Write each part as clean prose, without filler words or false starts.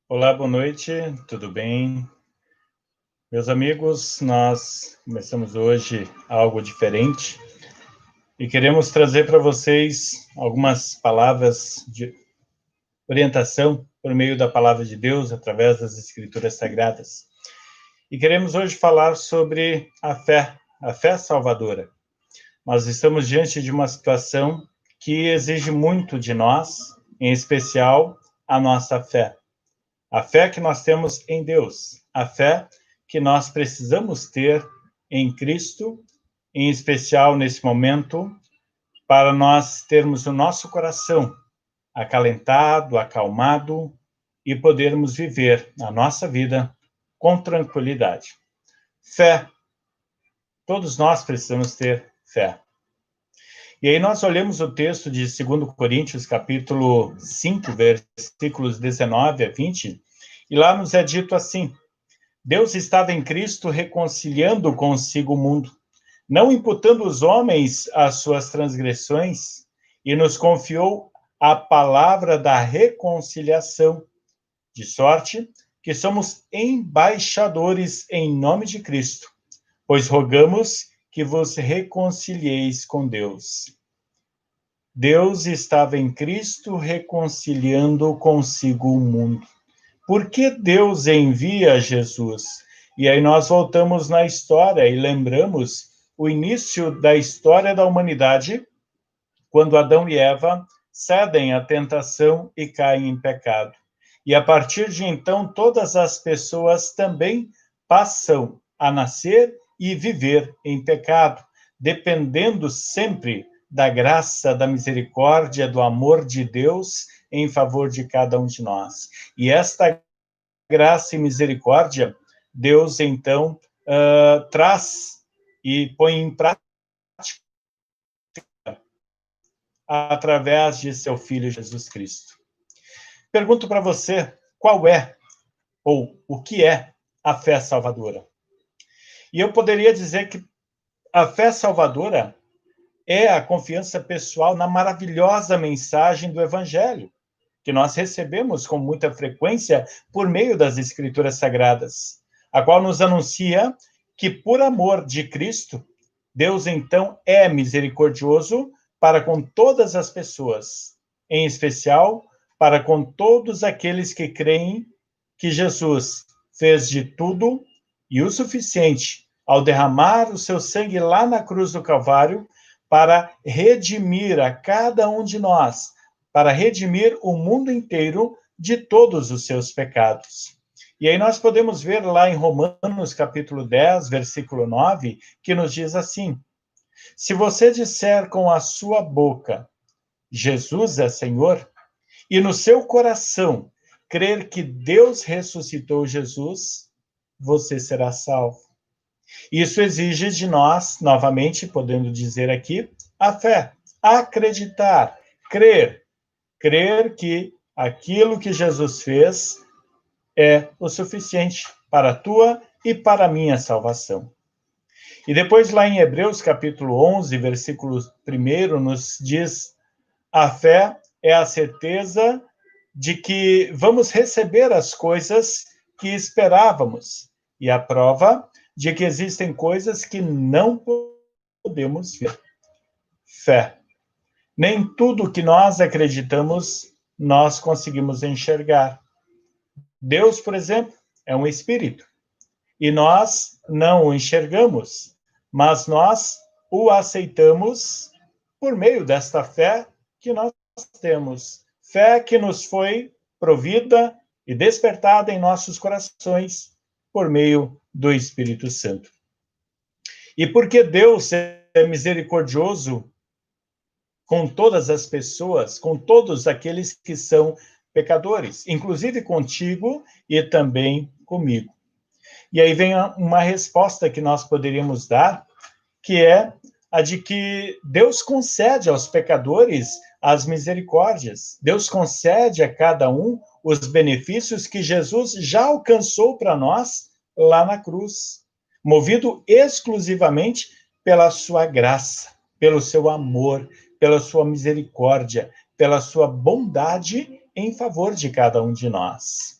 Olá, boa noite, tudo bem? Meus amigos, nós começamos hoje algo diferente e queremos trazer para vocês algumas palavras de orientação por meio da palavra de Deus, através das Escrituras Sagradas. E queremos hoje falar sobre a fé salvadora. Nós estamos diante de uma situação que exige muito de nós, em especial a nossa fé. A fé que nós temos em Deus, a fé que nós precisamos ter em Cristo, em especial nesse momento, para nós termos o nosso coração acalentado, acalmado e podermos viver a nossa vida com tranquilidade. Fé. Todos nós precisamos ter fé. E aí nós olhamos o texto de 2 Coríntios, capítulo 5, versículos 19 a 20, e lá nos é dito assim: Deus estava em Cristo reconciliando consigo o mundo, não imputando os homens as suas transgressões, e nos confiou a palavra da reconciliação, de sorte que somos embaixadores em nome de Cristo, pois rogamos que vos reconcilieis com Deus. Deus estava em Cristo reconciliando consigo o mundo. Por que Deus envia Jesus? E aí nós voltamos na história e lembramos o início da história da humanidade, quando Adão e Eva cedem à tentação e caem em pecado. E a partir de então, todas as pessoas também passam a nascer e viver em pecado, dependendo sempre da graça, da misericórdia, do amor de Deus em favor de cada um de nós. E esta graça e misericórdia, Deus, então, traz e põe em prática através de seu Filho Jesus Cristo. Pergunto para você, qual é, ou o que é, a fé salvadora? E eu poderia dizer que a fé salvadora é a confiança pessoal na maravilhosa mensagem do Evangelho, que nós recebemos com muita frequência por meio das Escrituras Sagradas, a qual nos anuncia que, por amor de Cristo, Deus, então, é misericordioso para com todas as pessoas, em especial para com todos aqueles que creem que Jesus fez de tudo e o suficiente ao derramar o seu sangue lá na cruz do Calvário para redimir a cada um de nós, para redimir o mundo inteiro de todos os seus pecados. E aí nós podemos ver lá em Romanos, capítulo 10, versículo 9, que nos diz assim: se você disser com a sua boca, Jesus é Senhor, e no seu coração crer que Deus ressuscitou Jesus, você será salvo. Isso exige de nós, novamente, podendo dizer aqui, a fé, acreditar, crer que aquilo que Jesus fez é o suficiente para a tua e para a minha salvação. E depois lá em Hebreus capítulo 11, versículo 1, nos diz: a fé é a certeza de que vamos receber as coisas que esperávamos, e a prova de que existem coisas que não podemos ver. Fé. Nem tudo que nós acreditamos nós conseguimos enxergar. Deus, por exemplo, é um espírito, e nós não o enxergamos, mas nós o aceitamos por meio desta fé que nós temos. Fé que nos foi provida e despertada em nossos corações por meio do Espírito Santo. E porque Deus é misericordioso com todas as pessoas, com todos aqueles que são pecadores, inclusive contigo e também comigo. E aí vem uma resposta que nós poderíamos dar, que é a de que Deus concede aos pecadores as misericórdias. Deus concede a cada um os benefícios que Jesus já alcançou para nós lá na cruz, movido exclusivamente pela sua graça, pelo seu amor, pela sua misericórdia, pela sua bondade em favor de cada um de nós.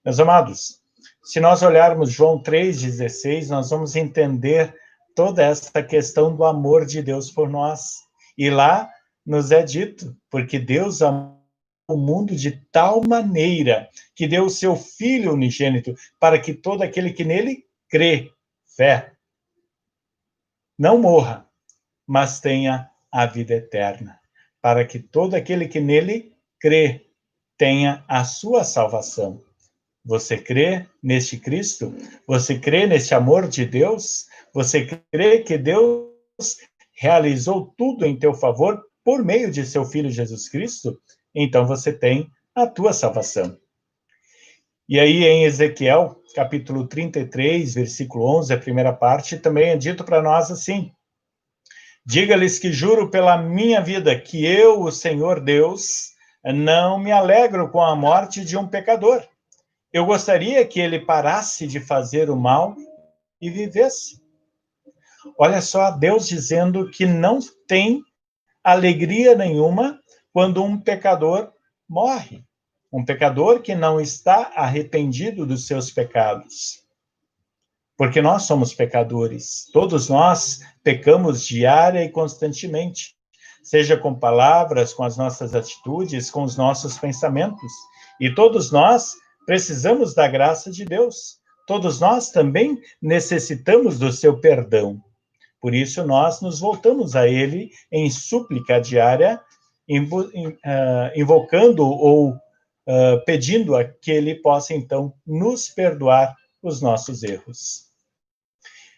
Meus amados, se nós olharmos João 3,16, nós vamos entender toda essa questão do amor de Deus por nós. E lá nos é dito, porque Deus amou o mundo de tal maneira que deu o seu Filho unigênito para que todo aquele que nele crê, fé, não morra, mas tenha a vida eterna. Para que todo aquele que nele crê tenha a sua salvação. Você crê neste Cristo? Você crê neste amor de Deus? Você crê que Deus realizou tudo em teu favor por meio de seu Filho Jesus Cristo? Então você tem a tua salvação. E aí em Ezequiel, capítulo 33, versículo 11, a primeira parte, também é dito para nós assim: diga-lhes que juro pela minha vida que eu, o Senhor Deus, não me alegro com a morte de um pecador. Eu gostaria que ele parasse de fazer o mal e vivesse. Olha só, Deus dizendo que não tem alegria nenhuma quando um pecador morre. Um pecador que não está arrependido dos seus pecados. Porque nós somos pecadores. Todos nós pecamos diária e constantemente. Seja com palavras, com as nossas atitudes, com os nossos pensamentos. E todos nós precisamos da graça de Deus. Todos nós também necessitamos do seu perdão. Por isso, nós nos voltamos a Ele em súplica diária, invocando ou pedindo a que Ele possa, então, nos perdoar os nossos erros.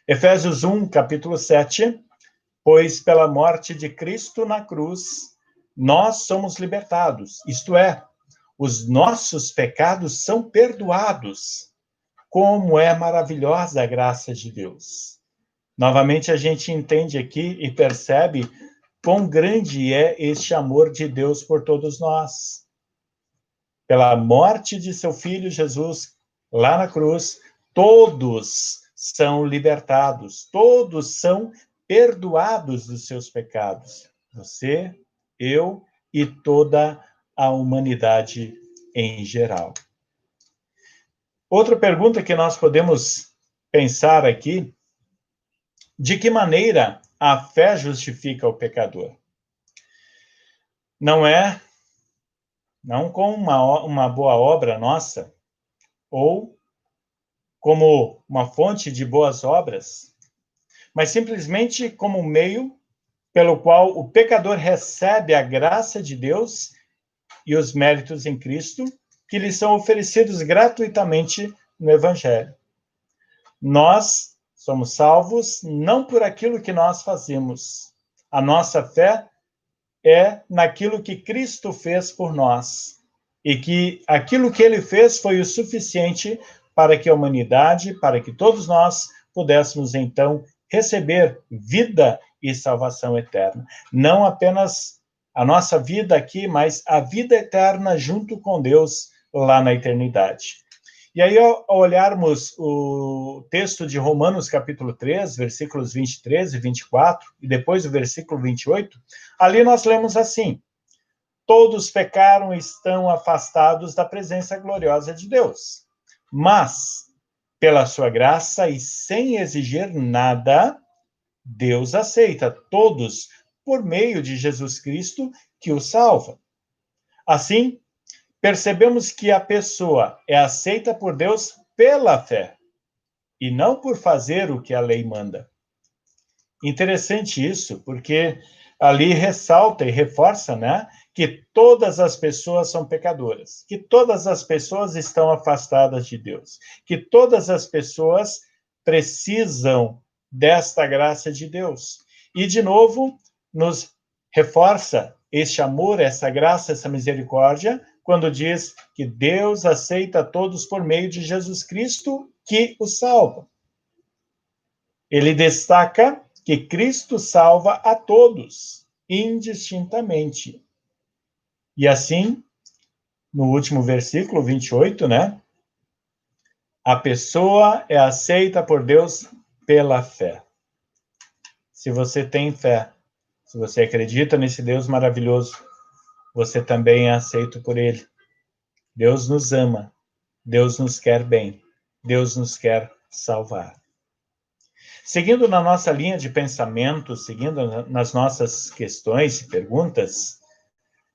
Efésios 1, capítulo 7, pois pela morte de Cristo na cruz, nós somos libertados, isto é, os nossos pecados são perdoados. Como é maravilhosa a graça de Deus. Novamente a gente entende aqui e percebe quão grande é este amor de Deus por todos nós. Pela morte de seu Filho Jesus, lá na cruz, todos são libertados, todos são perdoados dos seus pecados. Você, eu e toda a humanidade em geral. Outra pergunta que nós podemos pensar aqui: de que maneira a fé justifica o pecador? Não com uma boa obra nossa, ou como uma fonte de boas obras, mas simplesmente como um meio pelo qual o pecador recebe a graça de Deus e os méritos em Cristo, que lhe são oferecidos gratuitamente no Evangelho. Nós somos salvos não por aquilo que nós fazemos. A nossa fé é naquilo que Cristo fez por nós. E que aquilo que ele fez foi o suficiente para que a humanidade, para que todos nós pudéssemos, então, receber vida e salvação eterna. Não apenas a nossa vida aqui, mas a vida eterna junto com Deus lá na eternidade. E aí, ao olharmos o texto de Romanos, capítulo 3, versículos 23 e 24, e depois o versículo 28, ali nós lemos assim: todos pecaram e estão afastados da presença gloriosa de Deus. Mas, pela sua graça e sem exigir nada, Deus aceita todos por meio de Jesus Cristo, que o salva. Assim, percebemos que a pessoa é aceita por Deus pela fé, e não por fazer o que a lei manda. Interessante isso, porque ali ressalta e reforça, né, que todas as pessoas são pecadoras, que todas as pessoas estão afastadas de Deus, que todas as pessoas precisam desta graça de Deus. E, de novo, nos reforça este amor, essa graça, essa misericórdia, quando diz que Deus aceita todos por meio de Jesus Cristo, que o salva. Ele destaca que Cristo salva a todos, indistintamente. E assim, no último versículo, 28, né? A pessoa é aceita por Deus pela fé. Se você tem fé, se você acredita nesse Deus maravilhoso, você também é aceito por Ele. Deus nos ama. Deus nos quer bem. Deus nos quer salvar. Seguindo na nossa linha de pensamento, seguindo nas nossas questões e perguntas,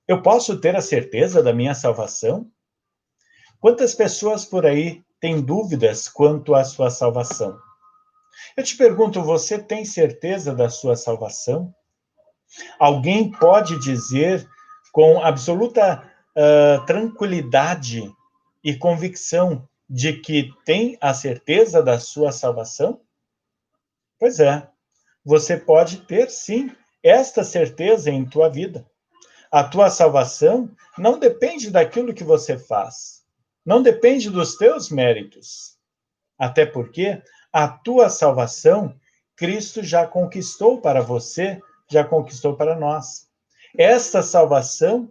eu posso ter a certeza da minha salvação? Quantas pessoas por aí têm dúvidas quanto à sua salvação? Eu te pergunto, você tem certeza da sua salvação? Alguém pode dizer com absoluta tranquilidade e convicção de que tem a certeza da sua salvação? Pois é, você pode ter, sim, esta certeza em tua vida. A tua salvação não depende daquilo que você faz, não depende dos teus méritos. Até porque a tua salvação, Cristo já conquistou para você, já conquistou para nós. Esta salvação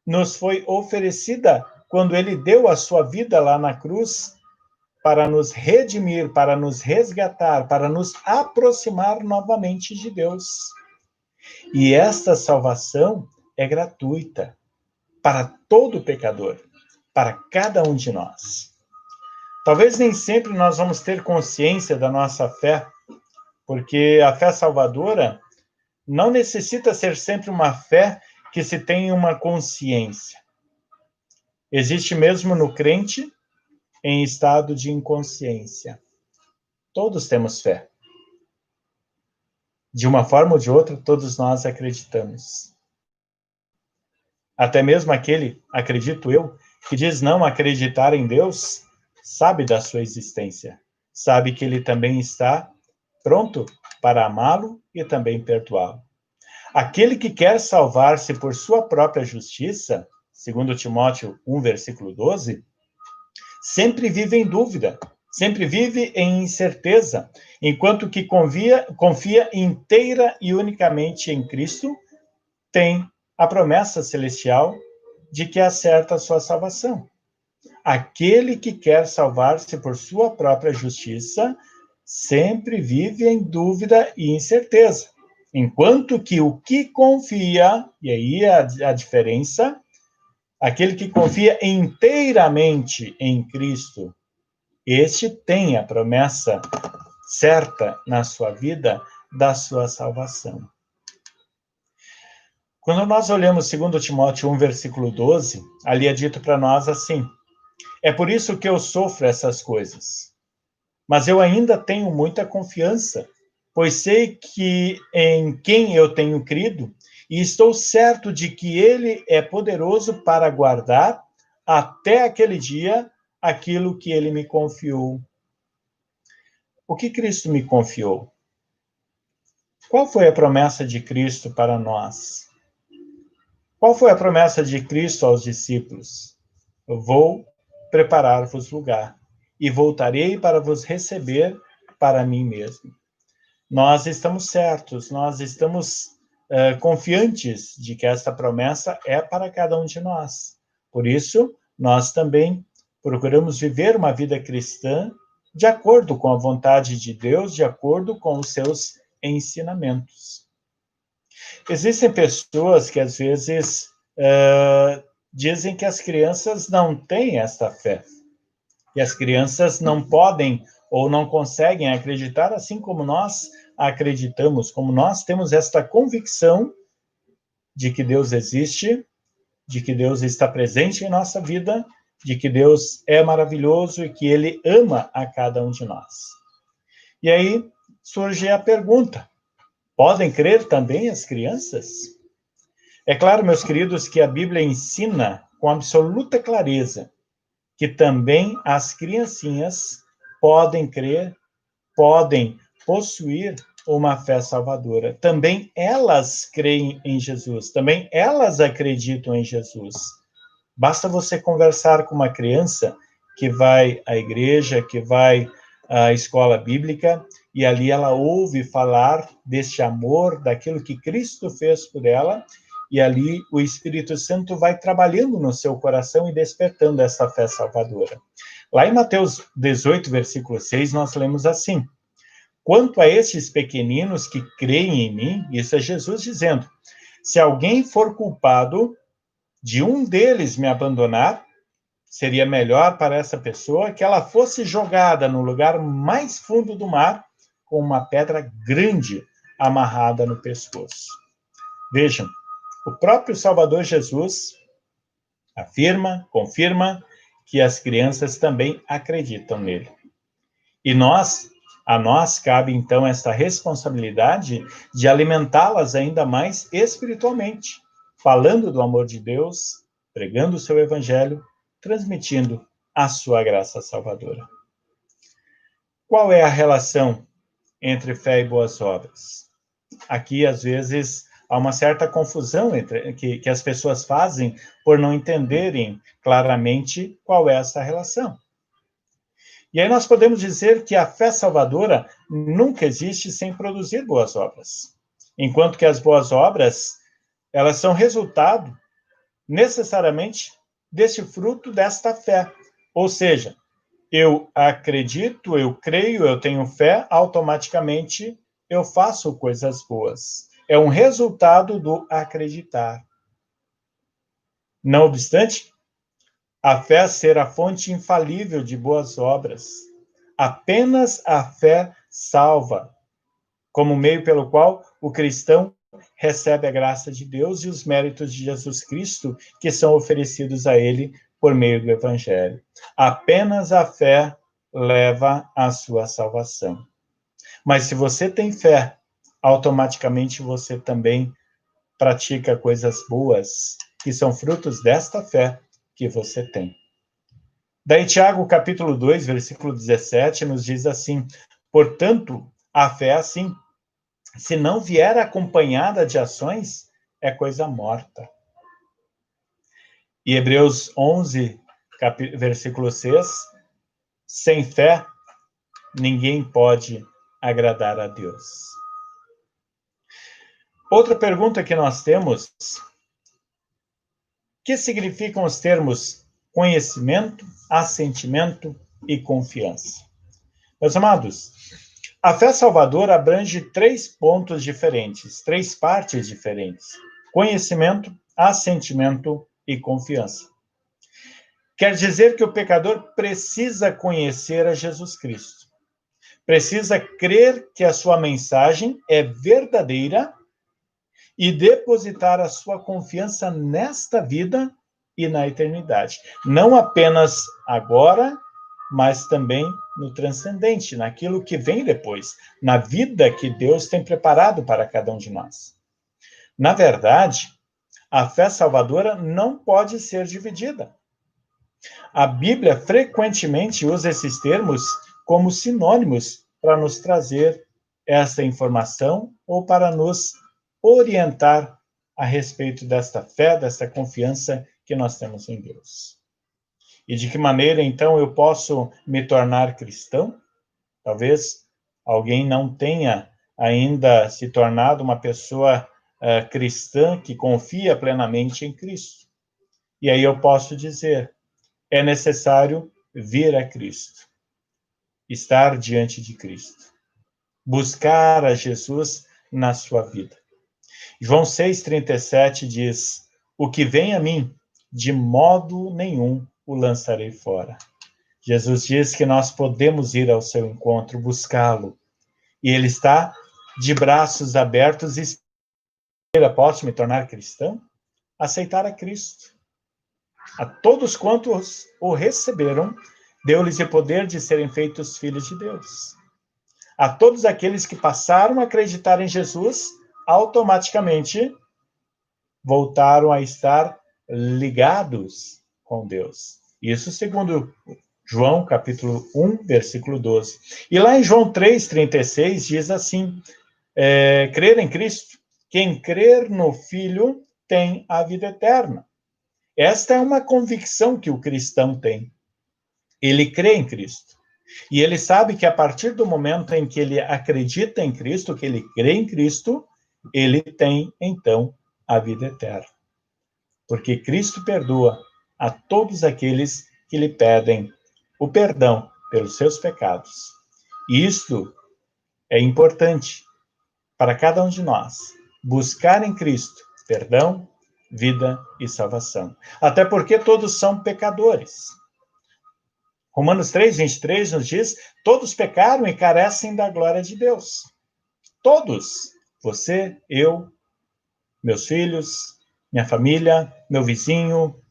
nos foi oferecida quando ele deu a sua vida lá na cruz para nos redimir, para nos resgatar, para nos aproximar novamente de Deus. E esta salvação é gratuita para todo pecador, para cada um de nós. Talvez nem sempre nós vamos ter consciência da nossa fé, porque a fé salvadora não necessita ser sempre uma fé que se tenha uma consciência. Existe mesmo no crente em estado de inconsciência. Todos temos fé. De uma forma ou de outra, todos nós acreditamos. Até mesmo aquele, acredito eu, que diz não acreditar em Deus, sabe da sua existência. Sabe que ele também está pronto para amá-lo e também perdoá-lo. Aquele que quer salvar-se por sua própria justiça, segundo Timóteo 1, versículo 12, sempre vive em dúvida, sempre vive em incerteza, enquanto que confia inteira e unicamente em Cristo, tem a promessa celestial de que acerta a sua salvação. Aquele que quer salvar-se por sua própria justiça sempre vive em dúvida e incerteza, enquanto que o que confia, e aí a diferença, aquele que confia inteiramente em Cristo, este tem a promessa certa na sua vida da sua salvação. Quando nós olhamos 2 Timóteo 1, versículo 12, ali é dito para nós assim: é por isso que eu sofro essas coisas, mas eu ainda tenho muita confiança, pois sei que em quem eu tenho crido, e estou certo de que ele é poderoso para guardar até aquele dia aquilo que ele me confiou. O que Cristo me confiou? Qual foi a promessa de Cristo para nós? Qual foi a promessa de Cristo aos discípulos? Eu vou preparar-vos lugar e voltarei para vos receber para mim mesmo. Nós estamos certos, nós estamos confiantes de que esta promessa é para cada um de nós. Por isso, nós também procuramos viver uma vida cristã de acordo com a vontade de Deus, de acordo com os seus ensinamentos. Existem pessoas que, às vezes, dizem que as crianças não têm esta fé, que as crianças não podem ou não conseguem acreditar assim como nós acreditamos, como nós temos esta convicção de que Deus existe, de que Deus está presente em nossa vida, de que Deus é maravilhoso e que Ele ama a cada um de nós. E aí surge a pergunta: podem crer também as crianças? É claro, meus queridos, que a Bíblia ensina com absoluta clareza que também as criancinhas podem crer, podem possuir uma fé salvadora. Também elas creem em Jesus, também elas acreditam em Jesus. Basta você conversar com uma criança que vai à igreja, que vai à escola bíblica, e ali ela ouve falar deste amor, daquilo que Cristo fez por ela, e ali o Espírito Santo vai trabalhando no seu coração e despertando essa fé salvadora. Lá em Mateus 18, versículo 6, nós lemos assim: quanto a estes pequeninos que creem em mim, isso é Jesus dizendo, se alguém for culpado de um deles me abandonar, Seria melhor para essa pessoa que ela fosse jogada no lugar mais fundo do mar com uma pedra grande amarrada no pescoço. Vejam, o próprio Salvador Jesus afirma, confirma que as crianças também acreditam nele. E a nós cabe então esta responsabilidade de alimentá-las ainda mais espiritualmente, falando do amor de Deus, pregando o seu evangelho, transmitindo a sua graça salvadora. Qual é a relação entre fé e boas obras? Aqui, às vezes, há uma certa confusão que as pessoas fazem por não entenderem claramente qual é essa relação. E aí nós podemos dizer que a fé salvadora nunca existe sem produzir boas obras. Enquanto que as boas obras, elas são resultado, necessariamente, desse fruto desta fé. Ou seja, eu acredito, eu creio, eu tenho fé, automaticamente eu faço coisas boas. É um resultado do acreditar. Não obstante, a fé ser a fonte infalível de boas obras. Apenas a fé salva, como meio pelo qual o cristão recebe a graça de Deus e os méritos de Jesus Cristo que são oferecidos a ele por meio do Evangelho. Apenas a fé leva à sua salvação. Mas se você tem fé, automaticamente você também pratica coisas boas, que são frutos desta fé que você tem. Daí Tiago, capítulo 2, versículo 17, nos diz assim: portanto, a fé é assim, se não vier acompanhada de ações, é coisa morta. E Hebreus 11, versículo 6, sem fé, ninguém pode agradar a Deus. Outra pergunta que nós temos: o que significam os termos conhecimento, assentimento e confiança? Meus amados, a fé salvadora abrange 3 pontos diferentes, 3 partes diferentes: conhecimento, assentimento e confiança. Quer dizer que o pecador precisa conhecer a Jesus Cristo. Precisa crer que a sua mensagem é verdadeira e depositar a sua confiança nesta vida e na eternidade. Não apenas agora, mas também no transcendente, naquilo que vem depois, na vida que Deus tem preparado para cada um de nós. Na verdade, a fé salvadora não pode ser dividida. A Bíblia frequentemente usa esses termos como sinônimos para nos trazer essa informação ou para nos orientar a respeito desta fé, desta confiança que nós temos em Deus. E de que maneira, então, eu posso me tornar cristão? Talvez alguém não tenha ainda se tornado uma pessoa cristã que confia plenamente em Cristo. E aí eu posso dizer: é necessário vir a Cristo, estar diante de Cristo, buscar a Jesus na sua vida. João 6,37 diz: o que vem a mim, de modo nenhum o lançarei fora. Jesus diz que nós podemos ir ao seu encontro, buscá-lo. E ele está de braços abertos e posso me tornar cristão? Aceitar a Cristo. A todos quantos o receberam, deu-lhes o poder de serem feitos filhos de Deus. A todos aqueles que passaram a acreditar em Jesus, automaticamente voltaram a estar ligados com Deus. Isso segundo João, capítulo 1, versículo 12. E lá em João 3,36, diz assim: crer em Cristo. Quem crer no Filho tem a vida eterna. Esta é uma convicção que o cristão tem. Ele crê em Cristo. E ele sabe que a partir do momento em que ele acredita em Cristo, que ele crê em Cristo, ele tem, então, a vida eterna. Porque Cristo perdoa a todos aqueles que lhe pedem o perdão pelos seus pecados. E isto é importante para cada um de nós, buscar em Cristo perdão, vida e salvação. Até porque todos são pecadores. Romanos 3:23 nos diz: todos pecaram e carecem da glória de Deus. Todos. Você, eu, meus filhos, minha família, meu vizinho,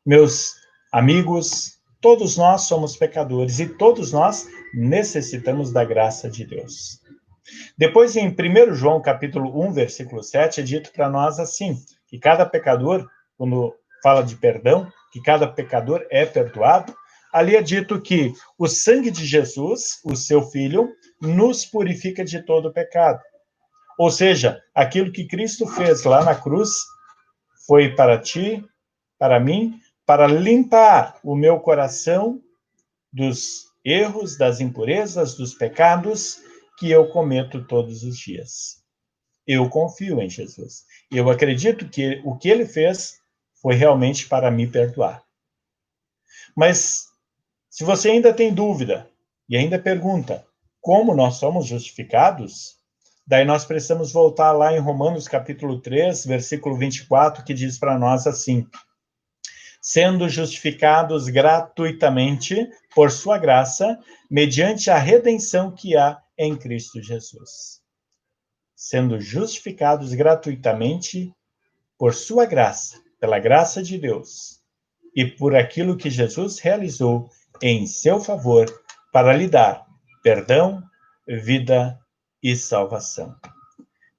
meus amigos, todos nós somos pecadores e todos nós necessitamos da graça de Deus. Depois, em 1 João, capítulo 1, versículo 7, é dito para nós assim, que cada pecador, quando fala de perdão, que cada pecador é perdoado, ali é dito que o sangue de Jesus, o seu Filho, nos purifica de todo pecado. Ou seja, aquilo que Cristo fez lá na cruz foi para ti, para mim, para limpar o meu coração dos erros, das impurezas, dos pecados que eu cometo todos os dias. Eu confio em Jesus. Eu acredito que o que ele fez foi realmente para me perdoar. Mas, se você ainda tem dúvida e ainda pergunta como nós somos justificados, daí nós precisamos voltar lá em Romanos capítulo 3, versículo 24, que diz para nós assim: sendo justificados gratuitamente por sua graça, mediante a redenção que há em Cristo Jesus. Sendo justificados gratuitamente por sua graça, pela graça de Deus, e por aquilo que Jesus realizou em seu favor para lhe dar perdão, vida e salvação.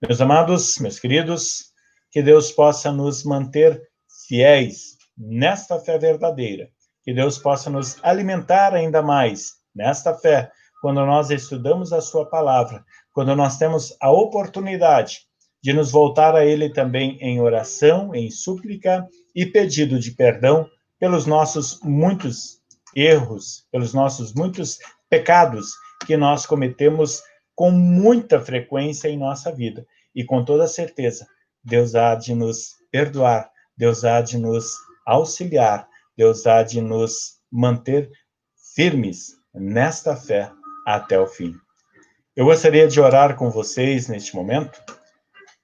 Meus amados, meus queridos, que Deus possa nos manter fiéis nesta fé verdadeira, que Deus possa nos alimentar ainda mais nesta fé, quando nós estudamos a sua palavra, quando nós temos a oportunidade de nos voltar a Ele também em oração, em súplica e pedido de perdão pelos nossos muitos erros, pelos nossos muitos pecados que nós cometemos com muita frequência em nossa vida. E com toda certeza, Deus há de nos perdoar, Deus há de nos auxiliar, Deus há de nos manter firmes nesta fé até o fim. Eu gostaria de orar com vocês neste momento,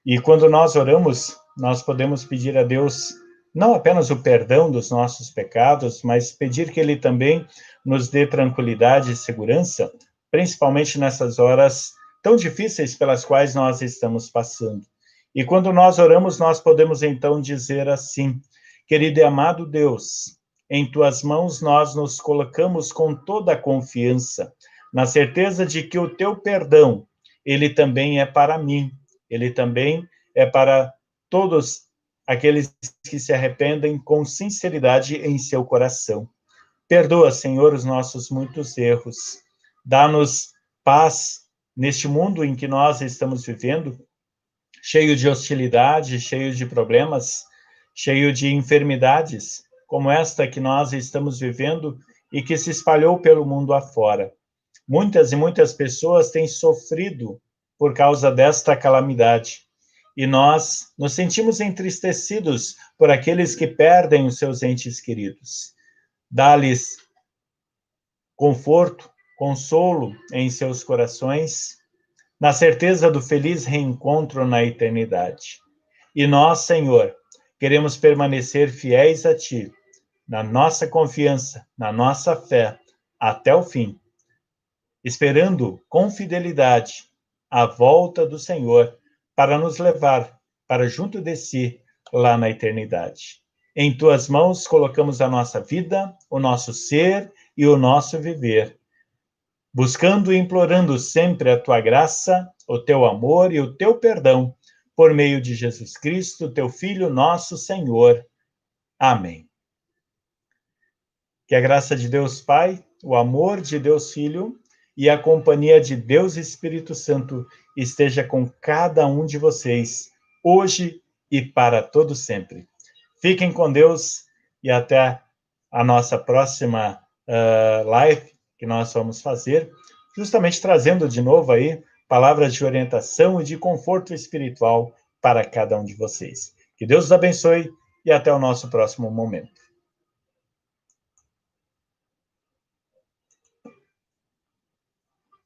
e quando nós oramos, nós podemos pedir a Deus não apenas o perdão dos nossos pecados, mas pedir que Ele também nos dê tranquilidade e segurança, principalmente nessas horas tão difíceis pelas quais nós estamos passando. E quando nós oramos, nós podemos então dizer assim: querido e amado Deus, em Tuas mãos nós nos colocamos com toda a confiança, na certeza de que o Teu perdão, Ele também é para mim, Ele também é para todos aqueles que se arrependem com sinceridade em seu coração. Perdoa, Senhor, os nossos muitos erros. Dá-nos paz neste mundo em que nós estamos vivendo, cheio de hostilidade, cheio de problemas, cheio de enfermidades, como esta que nós estamos vivendo e que se espalhou pelo mundo afora. Muitas e muitas pessoas têm sofrido por causa desta calamidade. E nós nos sentimos entristecidos por aqueles que perdem os seus entes queridos. Dá-lhes conforto, consolo em seus corações, na certeza do feliz reencontro na eternidade. E nós, Senhor, queremos permanecer fiéis a Ti, na nossa confiança, na nossa fé, até o fim, esperando com fidelidade a volta do Senhor para nos levar para junto de Si, lá na eternidade. Em Tuas mãos colocamos a nossa vida, o nosso ser e o nosso viver, buscando e implorando sempre a Tua graça, o Teu amor e o Teu perdão, por meio de Jesus Cristo, Teu Filho, nosso Senhor. Amém. Que a graça de Deus Pai, o amor de Deus Filho e a companhia de Deus Espírito Santo esteja com cada um de vocês, hoje e para todo sempre. Fiquem com Deus e até a nossa próxima live que nós vamos fazer, justamente trazendo de novo aí palavras de orientação e de conforto espiritual para cada um de vocês. Que Deus os abençoe e até o nosso próximo momento.